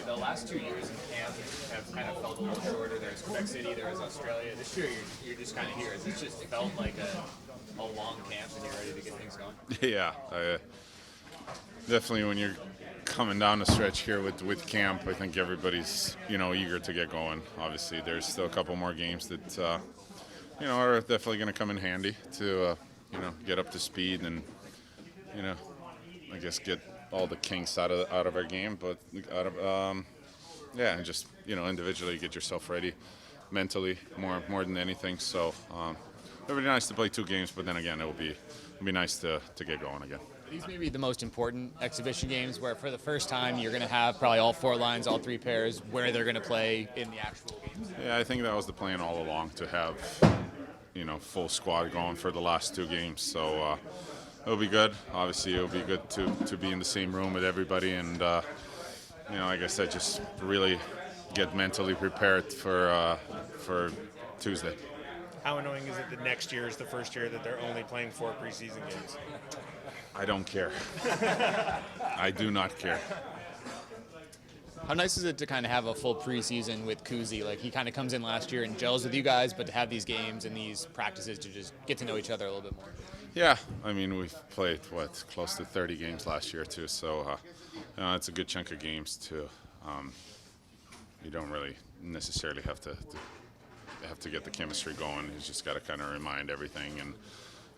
The last 2 years in camp have kind of felt a little shorter. There's Quebec City, there was Australia. This year, you're just kind of here. Has this just felt like a long camp and you're ready to get things going? Yeah, definitely when you're coming down the stretch here with camp, I think everybody's, eager to get going. Obviously, there's still a couple more games that, are definitely going to come in handy to, get up to speed and, I guess get all the kinks out of our game, but and just individually get yourself ready mentally more than anything. So it would be nice to play 2 games, but then again, it'll be nice to get going again. These may be the most important exhibition games where for the first time you're going to have probably all 4 lines, all 3 pairs, where they're going to play in the actual games. Yeah, I think that was the plan all along, to have full squad going for the last 2 games. So it'll be good. Obviously, it'll be good to be in the same room with everybody, and like I said, just really get mentally prepared for Tuesday. How annoying is it that next year is the first year that they're only playing 4 preseason games? I don't care. I do not care. How nice is it to kind of have a full preseason with Kuzi? Like, he kind of comes in last year and gels with you guys, but to have these games and these practices to just get to know each other a little bit more. Yeah, I mean, we've played, close to 30 games last year, too, so it's a good chunk of games, too. You don't really necessarily have to get the chemistry going. You just got to kind of remind everything and,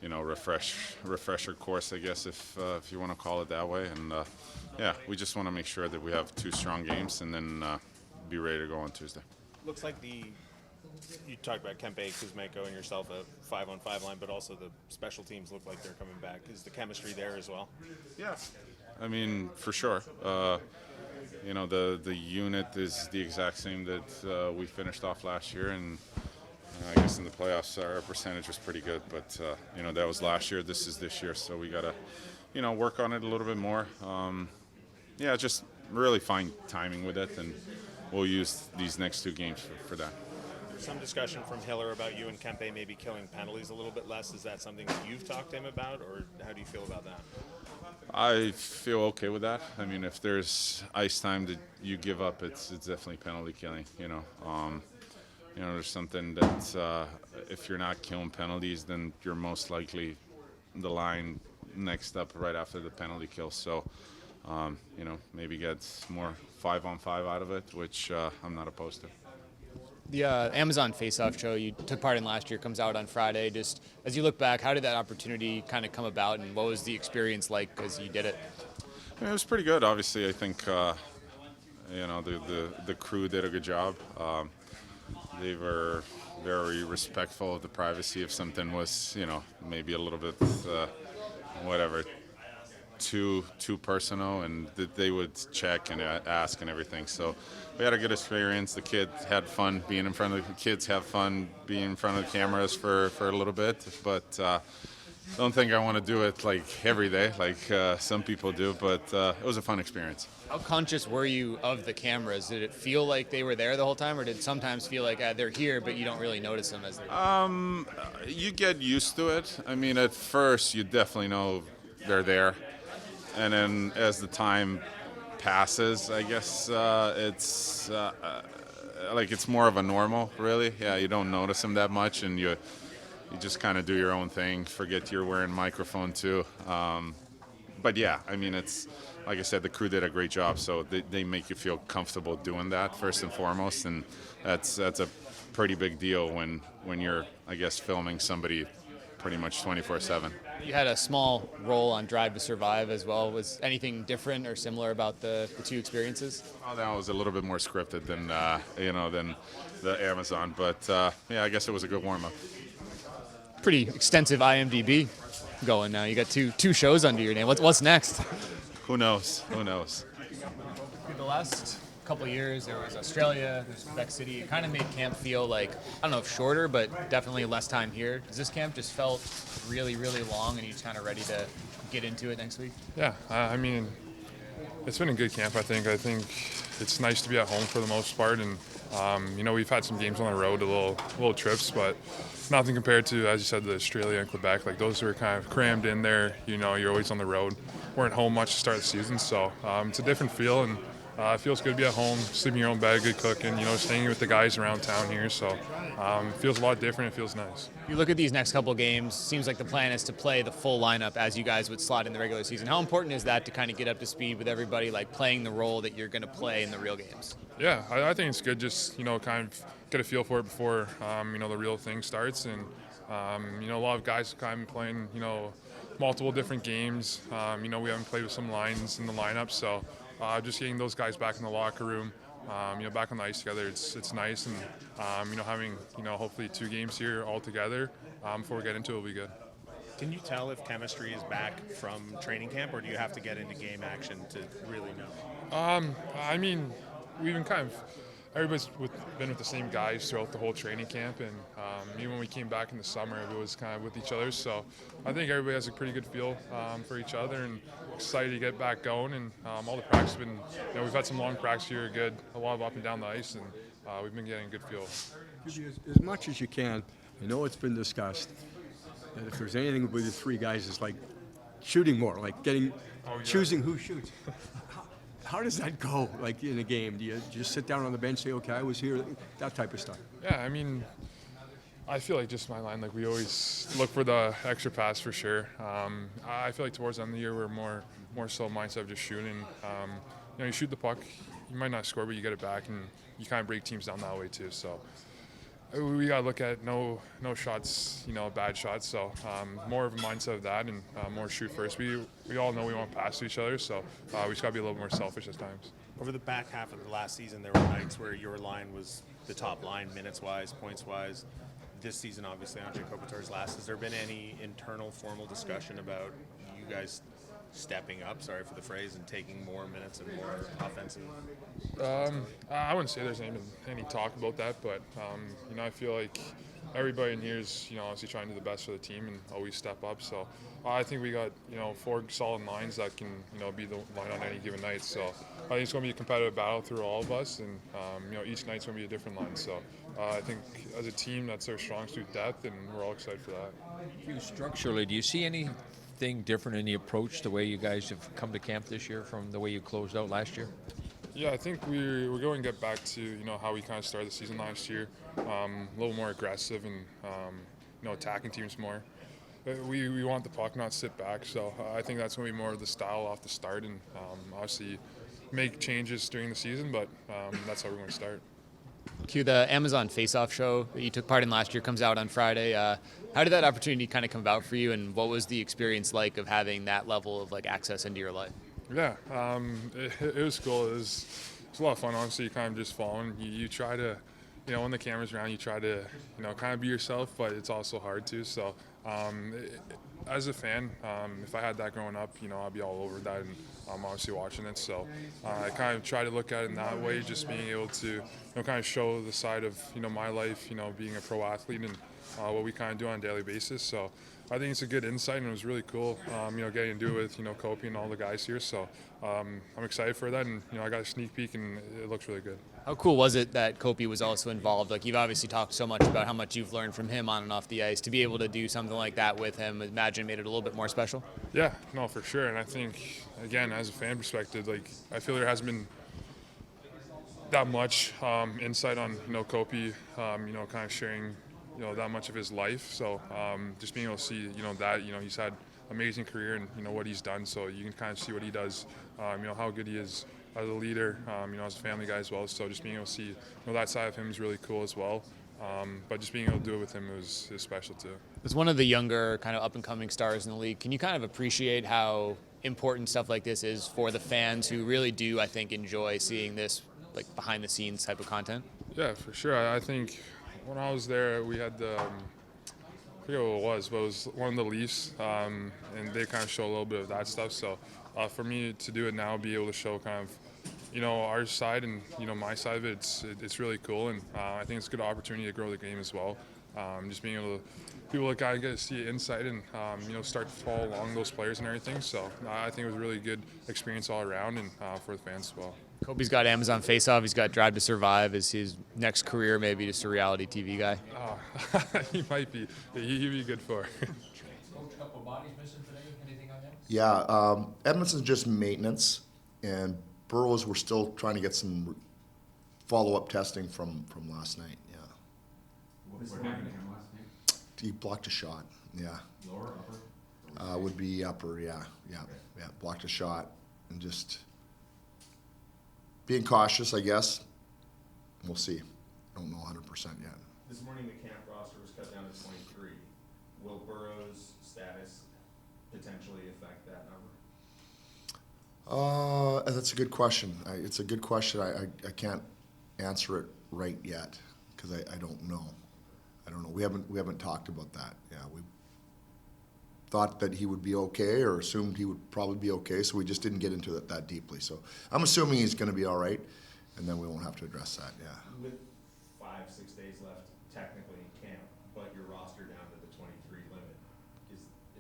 refresher course, I guess, if you want to call it that way. And, we just want to make sure that we have 2 strong games and then be ready to go on Tuesday. Looks like you talked about Kempe, Kuzmenko, and yourself a 5-on-5 line, but also the special teams look like they're coming back. Is the chemistry there as well? Yeah, I mean, for sure. The unit is the exact same that we finished off last year, and I guess in the playoffs our percentage was pretty good, but that was last year. This is this year, so we gotta work on it a little bit more. Just really find timing with it, and we'll use these next 2 games for that. There's some discussion from Hiller about you and Kempe maybe killing penalties a little bit less. Is that something that you've talked to him about, or how do you feel about that? I feel okay with that. I mean, if there's ice time that you give up, it's definitely penalty killing. There's something that if you're not killing penalties, then you're most likely the line next up right after the penalty kill. So, maybe get more 5-on-5 out of it, which I'm not opposed to. The Amazon Face-Off show you took part in last year comes out on Friday. Just as you look back, how did that opportunity kind of come about, and what was the experience like as you did it? It was pretty good. Obviously, I think the crew did a good job. They were very respectful of the privacy. If something was, maybe a little bit, too personal, and they would check and ask and everything. So we had a good experience. The kids had fun being in front of the kids. Have fun being in front of the cameras for a little bit, but don't think I want to do it like every day, like some people do. But it was a fun experience. How conscious were you of the cameras? Did it feel like they were there the whole time, or did it sometimes feel like they're here, but you don't really notice them as they're You get used to it. I mean, at first you definitely know they're there, and then as the time passes, I guess it's more of a normal, really. Yeah, you don't notice them that much, and you just kind of do your own thing. Forget you're wearing a microphone too. But yeah, I mean, it's like I said, the crew did a great job, so they make you feel comfortable doing that first and foremost, and that's a pretty big deal when you're, I guess, filming somebody pretty much 24/7. You had a small role on Drive to Survive as well. Was anything different or similar about the 2 experiences? Oh, that was a little bit more scripted than than the Amazon, but I guess it was a good warm-up. Pretty extensive IMDb going now. You got two shows under your name. What's next? Who knows? The last couple of years, there was Australia, there's Quebec City. It kind of made camp feel like, I don't know if shorter, but definitely less time here. Does this camp just felt really, really long, and you're just kind of ready to get into it next week? Yeah, I mean, it's been a good camp, I think. I think it's nice to be at home for the most part, and we've had some games on the road, little trips, but nothing compared to, as you said, the Australia and Quebec. Like, those were kind of crammed in there. You're always on the road. Weren't home much to start the season, so it's a different feel, and it feels good to be at home, sleeping in your own bed, good cooking, just hanging with the guys around town here. So it feels a lot different. It feels nice. You look at these next couple games, seems like the plan is to play the full lineup as you guys would slot in the regular season. How important is that to kind of get up to speed with everybody, like playing the role that you're going to play in the real games? Yeah, I think it's good just, kind of get a feel for it before, the real thing starts. And, a lot of guys kind of playing, multiple different games. We haven't played with some lines in the lineup. So just getting those guys back in the locker room, back on the ice together, it's nice. And, having, hopefully 2 games here all together before we get into it will be good. Can you tell if chemistry is back from training camp, or do you have to get into game action to really know? We've been everybody's been with the same guys throughout the whole training camp, and even when we came back in the summer, it was kind of with each other. So I think everybody has a pretty good feel for each other, and excited to get back going. And all the practice has been, we've had some long practice here, good, a lot of up and down the ice, and we've been getting a good feel. As much as you can, I know it's been discussed, that if there's anything with the 3 guys, it's like shooting more, like choosing who shoots. How does that go, like in a game? Do you just sit down on the bench, say, okay, I was here, that type of stuff? Yeah, I feel like just my line, like we always look for the extra pass for sure. I feel like towards the end of the year, we're more so mindset of just shooting. You shoot the puck, you might not score, but you get it back, and you kind of break teams down that way too. So we got to look at no shots, bad shots. So more of a mindset of that, and more shoot first. We all know we want to pass to each other, so we just got to be a little more selfish at times. Over the back half of the last season, there were nights where your line was the top line, minutes-wise, points-wise. This season, obviously, Anze Kopitar's last. Has there been any internal, formal discussion about you guys stepping up, sorry for the phrase, and taking more minutes and more offensive? I wouldn't say there's any talk about that, but I feel like everybody in here is obviously trying to do the best for the team and always step up. So I think we got 4 solid lines that can be the line on any given night. So I think it's going to be a competitive battle through all of us, and each night's going to be a different line. So I think as a team, that's our strong suit depth, and we're all excited for that. Structurally, do you see anything different in the approach, the way you guys have come to camp this year from the way you closed out last year? Yeah, I think we're going to get back to how we kind of started the season last year, a little more aggressive and attacking teams more. We want the puck, not sit back. So I think that's going to be more of the style off the start, and obviously make changes during the season. But that's how we're going to start. Q, the Amazon Face-Off show that you took part in last year comes out on Friday. How did that opportunity kind of come about for you, and what was the experience like of having that level of access into your life? Yeah, it was cool. It was a lot of fun. Honestly, you kind of just following. You try to, when the camera's around, you try to, kind of be yourself, but it's also hard too. So, as a fan, if I had that growing up, I'd be all over that, and obviously watching it. So, I kind of try to look at it in that way, just being able to, kind of show the side of, my life, being a pro athlete and what we kind of do on a daily basis. So, I think it's a good insight, and it was really cool, getting to do it with, Kopi and all the guys here. So I'm excited for that, and, I got a sneak peek, and it looks really good. How cool was it that Kopi was also involved? You've obviously talked so much about how much you've learned from him on and off the ice. To be able to do something like that with him, imagine made it a little bit more special? Yeah, no, for sure. And I think, again, as a fan perspective, I feel there hasn't been that much insight on, Kopi, kind of sharing that much of his life. So just being able to see, that, he's had amazing career and, what he's done. So you can kind of see what he does, how good he is as a leader, as a family guy as well. So just being able to see, that side of him is really cool as well. But just being able to do it with him is special too. As one of the younger kind of up-and-coming stars in the league, can you kind of appreciate how important stuff like this is for the fans who really do, I think, enjoy seeing this behind-the-scenes type of content? Yeah, for sure. I think when I was there, we had I forget what it was, but it was one of the Leafs, and they kind of show a little bit of that stuff. So for me to do it now, be able to show kind of, our side and, my side of it, it's really cool. And I think it's a good opportunity to grow the game as well. Just being able to, people that kind of get to see insight and, start to follow along those players and everything. So I think it was a really good experience all around, and for the fans as well. Kopi's got Amazon Face-Off. He's got Drive to Survive. Is his next career maybe just a reality TV guy? He might be. He'd be good for it. Coach, couple bodies missing today. Anything on that? Yeah, Edmonton's just maintenance, and Burrows, we're still trying to get some follow-up testing from last night. Yeah, What happened to him last night? he blocked a shot. Yeah, Lower, upper? would be upper. Yeah. Blocked a shot and just being cautious, I guess. We'll see. Don't know 100% yet. This morning, the camp roster was cut down to 23. Will Burrow's status potentially affect that number? That's a good question. It's a good question. I can't answer it right yet because I don't know. I don't know. We haven't talked about that. Yeah, we thought that he would be okay or assumed he would probably be okay, so we just didn't get into it that deeply. So I'm assuming he's going to be all right, and then we won't have to address that. Yeah. With 5-6 days left, technically in camp, but your roster down to the 23 limit,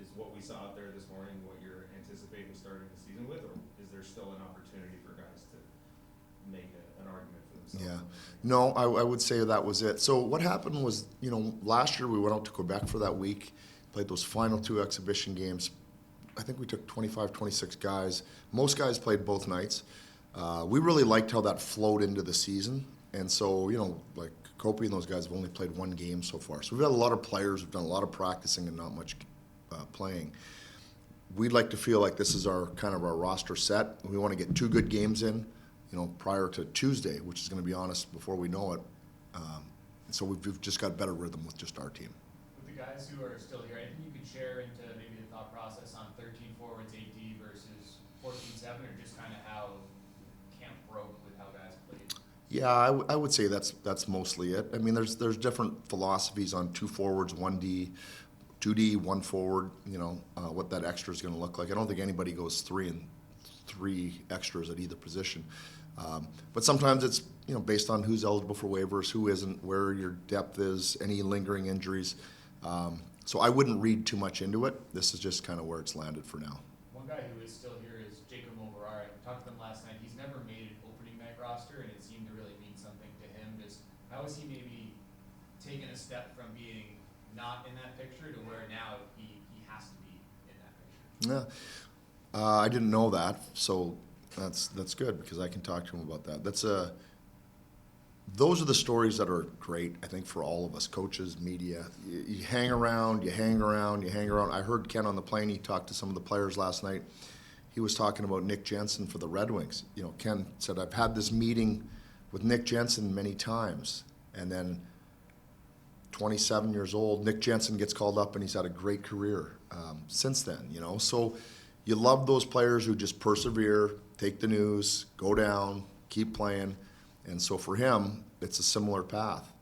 is what we saw out there this morning what you're anticipating starting the season with, or is there still an opportunity for guys to make an argument for themselves? Yeah. No, I would say that was it. So what happened was, last year we went out to Quebec for that week, played those final 2 exhibition games. I think we took 25, 26 guys. Most guys played both nights. We really liked how that flowed into the season. And so, like Kopi and those guys have only played 1 game so far. So we've had a lot of players, we've done a lot of practicing and not much playing. We'd like to feel like this is our roster set. We want to get 2 good games in, prior to Tuesday, which is going to be honest before we know it. And so we've just got better rhythm with just our team. With the guys who are still here, anything you could share into maybe the thought process on 13 forwards, 8D versus 14-7, or just kind of how camp broke with how guys played? Yeah, I would say that's mostly it. I mean, there's different philosophies on 2 forwards, 1D, 2D, 1 forward. What that extra is going to look like. I don't think anybody goes 3 and 3 extras at either position. But sometimes it's based on who's eligible for waivers, who isn't, where your depth is, any lingering injuries. So I wouldn't read too much into it. This is just kind of where it's landed for now. One guy who is still here is Jacob Moverare. I talked to him last night. He's never made an opening night roster, and it seemed to really mean something to him. Just how has he maybe taken a step from being not in that picture to where now he has to be in that picture? Yeah, I didn't know that, so that's good because I can talk to him about that. Those are the stories that are great, I think, for all of us, coaches, media. You hang around, you hang around, you hang around. I heard Ken on the plane, he talked to some of the players last night. He was talking about Nick Jensen for the Red Wings. Ken said, I've had this meeting with Nick Jensen many times. And then 27 years old, Nick Jensen gets called up and he's had a great career since then, So you love those players who just persevere, take the news, go down, keep playing. And so for him, it's a similar path.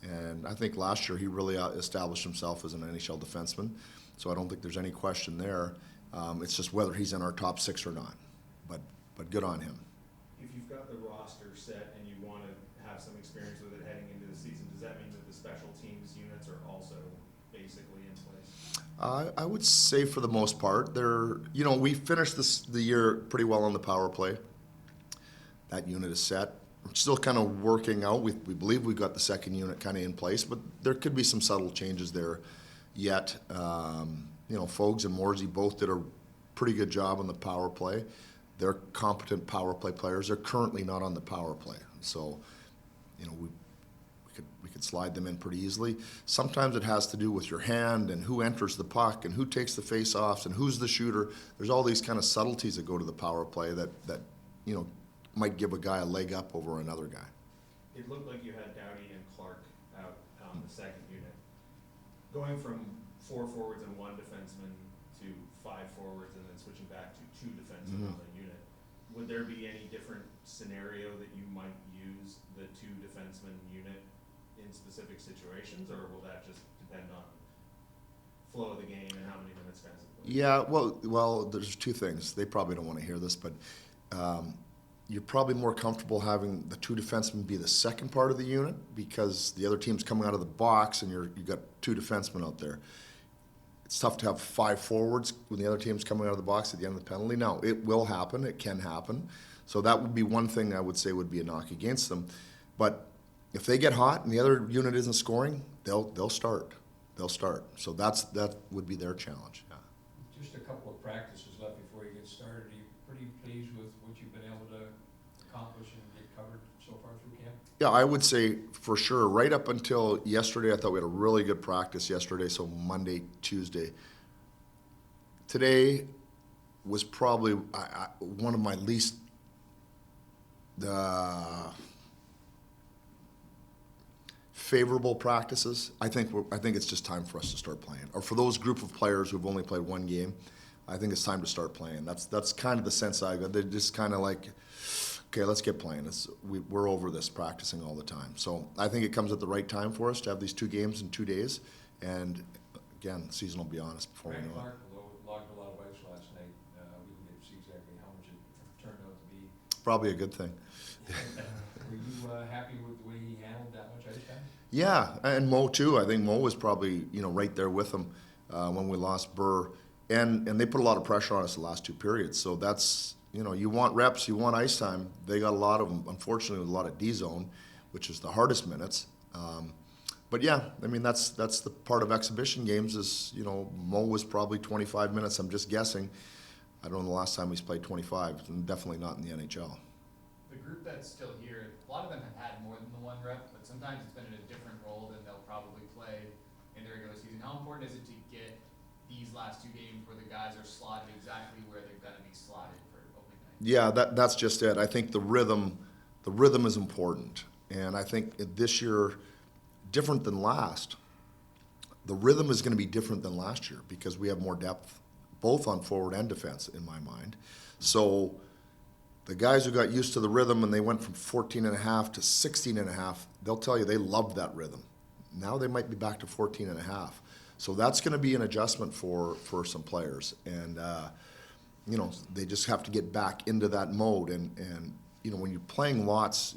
And I think last year he really established himself as an NHL defenseman. So I don't think there's any question there. It's just whether he's in our top 6 or not. But good on him. If you've got the roster set and you want to have some experience with it heading into the season, does that mean that the special teams units are also basically in place? I would say for the most part, we finished the year pretty well on the power play. That unit is set. We're still kind of working out. We believe we've got the second unit kind of in place, but there could be some subtle changes there yet. Fogues and Morsey both did a pretty good job on the power play. They're competent power play players. They're currently not on the power play, so we could slide them in pretty easily. Sometimes it has to do with your hand and who enters the puck and who takes the face-offs and who's the shooter. There's all these kind of subtleties that go to the power play that might give a guy a leg up over another guy. It looked like you had Doughty and Clark out on the second unit. Going from 4 forwards and 1 defenseman to 5 forwards and then switching back to 2 defensemen on the unit, would there be any different scenario that you might use the 2 defenseman unit in specific situations, or will that just depend on flow of the game and how many minutes guys have played? Yeah, well, there's 2 things. They probably don't want to hear this, but you're probably more comfortable having the 2 defensemen be the second part of the unit because the other team's coming out of the box and you've got 2 defensemen out there. It's tough to have 5 forwards when the other team's coming out of the box at the end of the penalty. Now, it will happen. It can happen. So that would be one thing I would say would be a knock against them. But if they get hot and the other unit isn't scoring, they'll start. They'll start. So that would be their challenge. Yeah. Just a couple of practices left before you get started. Are you pretty pleased with what you've been able to Yeah, I would say for sure. Right up until yesterday, I thought we had a really good practice yesterday. So Monday, Tuesday. Today was probably one of my least favorable practices. I think it's just time for us to start playing. Or for those group of players who've only played one game, I think it's time to start playing. That's kind of the sense I got. They're just kind of like, okay, let's get playing. We're over this practicing all the time. So I think it comes at the right time for us to have these 2 games in 2 days. And again, the season will be on us before we know it. Clark logged a lot of ice last night. We didn't see exactly how much it turned out to be. Probably a good thing. Were you happy with the way he handled that much ice time? Yeah, and Mo too. I think Mo was probably right there with him when we lost Burr, and they put a lot of pressure on us the last 2 periods. So that's you want reps, you want ice time. They got a lot of them. Unfortunately, with a lot of D zone, which is the hardest minutes. But yeah, I mean that's the part of exhibition games is Mo was probably 25 minutes. I'm just guessing. I don't know the last time he's played 25, and definitely not in the NHL. The group that's still here, a lot of them have had more than the 1 rep, but sometimes it's been in a different role than they'll probably play in the regular season. How important is it to get these last 2 games where the guys are slotted exactly where they're going to be slotted for opening night? Yeah, that's just it. I think the rhythm is important, and I think this year, different than last. The rhythm is going to be different than last year because we have more depth, both on forward and defense, in my mind. So the guys who got used to the rhythm and they went from 14.5 to 16.5, they'll tell you they loved that rhythm. Now they might be back to 14.5. So that's going to be an adjustment for some players, and they just have to get back into that mode. And when you're playing lots,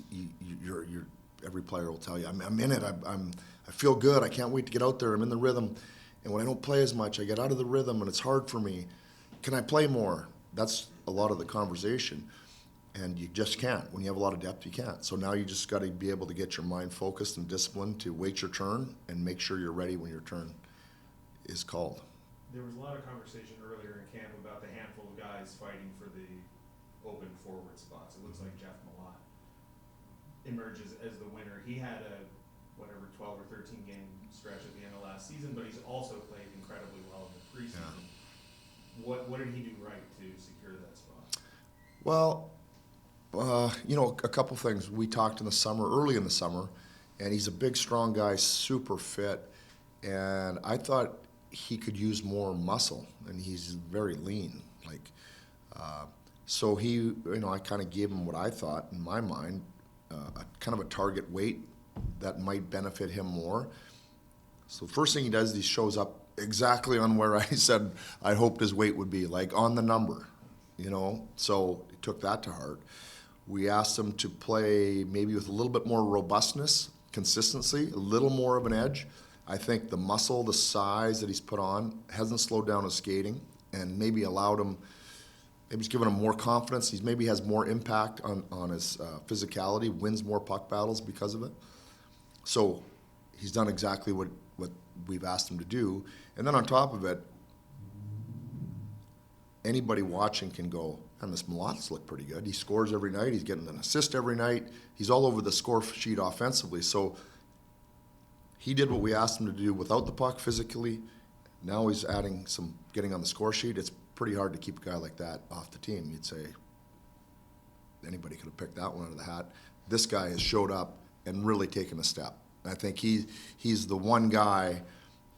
you're every player will tell you, I'm in it. I feel good. I can't wait to get out there. I'm in the rhythm. And when I don't play as much, I get out of the rhythm, and it's hard for me. Can I play more? That's a lot of the conversation. And you just can't. When you have a lot of depth, you can't. So now you just got to be able to get your mind focused and disciplined to wait your turn and make sure you're ready when your turn is called. There was a lot of conversation earlier in camp about the handful of guys fighting for the open forward spots. It looks like Jeff Malott emerges as the winner. He had a 12 or 13 game stretch at the end of last season, but he's also played incredibly well in the preseason. Yeah. What did he do right to secure that spot? Well, a couple things. We talked early in the summer, and he's a big, strong guy, super fit, and I thought he could use more muscle, and he's very lean. So I kind of gave him what I thought, in my mind, kind of a target weight that might benefit him more. So the first thing he does is he shows up exactly on where I said I hoped his weight would be, like on the number, So he took that to heart. We asked him to play maybe with a little bit more robustness, consistency, a little more of an edge. I think the muscle, the size that he's put on hasn't slowed down his skating and maybe allowed him, maybe it's given him more confidence. He maybe has more impact on his physicality, wins more puck battles because of it. So he's done exactly what we've asked him to do. And then on top of it, anybody watching can go, and this Malott's looked pretty good. He scores every night. He's getting an assist every night. He's all over the score sheet offensively. So he did what we asked him to do without the puck physically. Now he's adding getting on the score sheet. It's pretty hard to keep a guy like that off the team. You'd say anybody could have picked that one out of the hat. This guy has showed up and really taken a step. I think he's the one guy.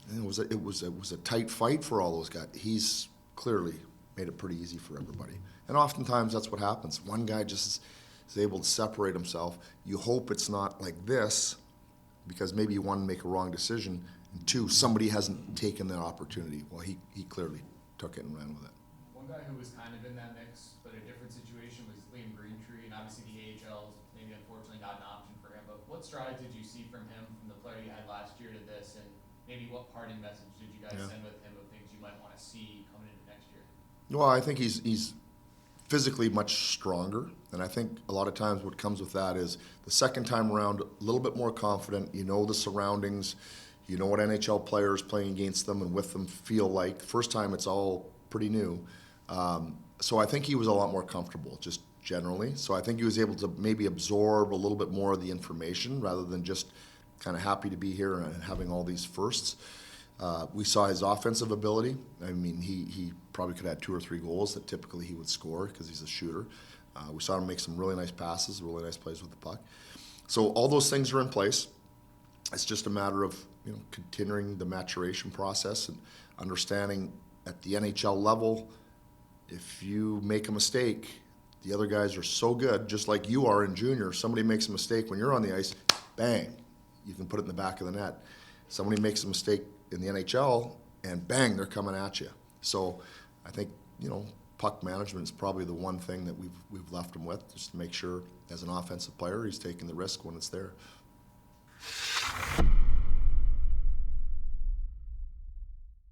And it was a tight fight for all those guys. He's clearly made it pretty easy for everybody. And oftentimes that's what happens. One guy just is able to separate himself. You hope it's not like this, because maybe one, make a wrong decision, and 2, somebody hasn't taken that opportunity. Well, he clearly took it and ran with it. One guy who was kind of in that mix, but a different situation, was Liam Greentree, and obviously the AHL is maybe unfortunately not an option for him. But what strides did you see from him, from the player you had last year to this, and maybe what parting message did you guys send with him of things you might want to see coming into next year? Well, I think he's physically much stronger, and I think a lot of times what comes with that is the second time around, a little bit more confident. You know the surroundings, you know what NHL players playing against them and with them feel like. First time, it's all pretty new. So I think he was a lot more comfortable, just generally. So I think he was able to maybe absorb a little bit more of the information rather than just kind of happy to be here and having all these firsts. We saw his offensive ability. I mean, he probably could have had 2 or 3 goals that typically he would score because he's a shooter. We saw him make some really nice passes, really nice plays with the puck. So all those things are in place. It's just a matter of continuing the maturation process and understanding at the NHL level, if you make a mistake, the other guys are so good, just like you are in junior. Somebody makes a mistake when you're on the ice, bang, you can put it in the back of the net. Somebody makes a mistake in the NHL, and bang, they're coming at you. So I think, puck management is probably the one thing that we've left him with, just to make sure as an offensive player he's taking the risk when it's there.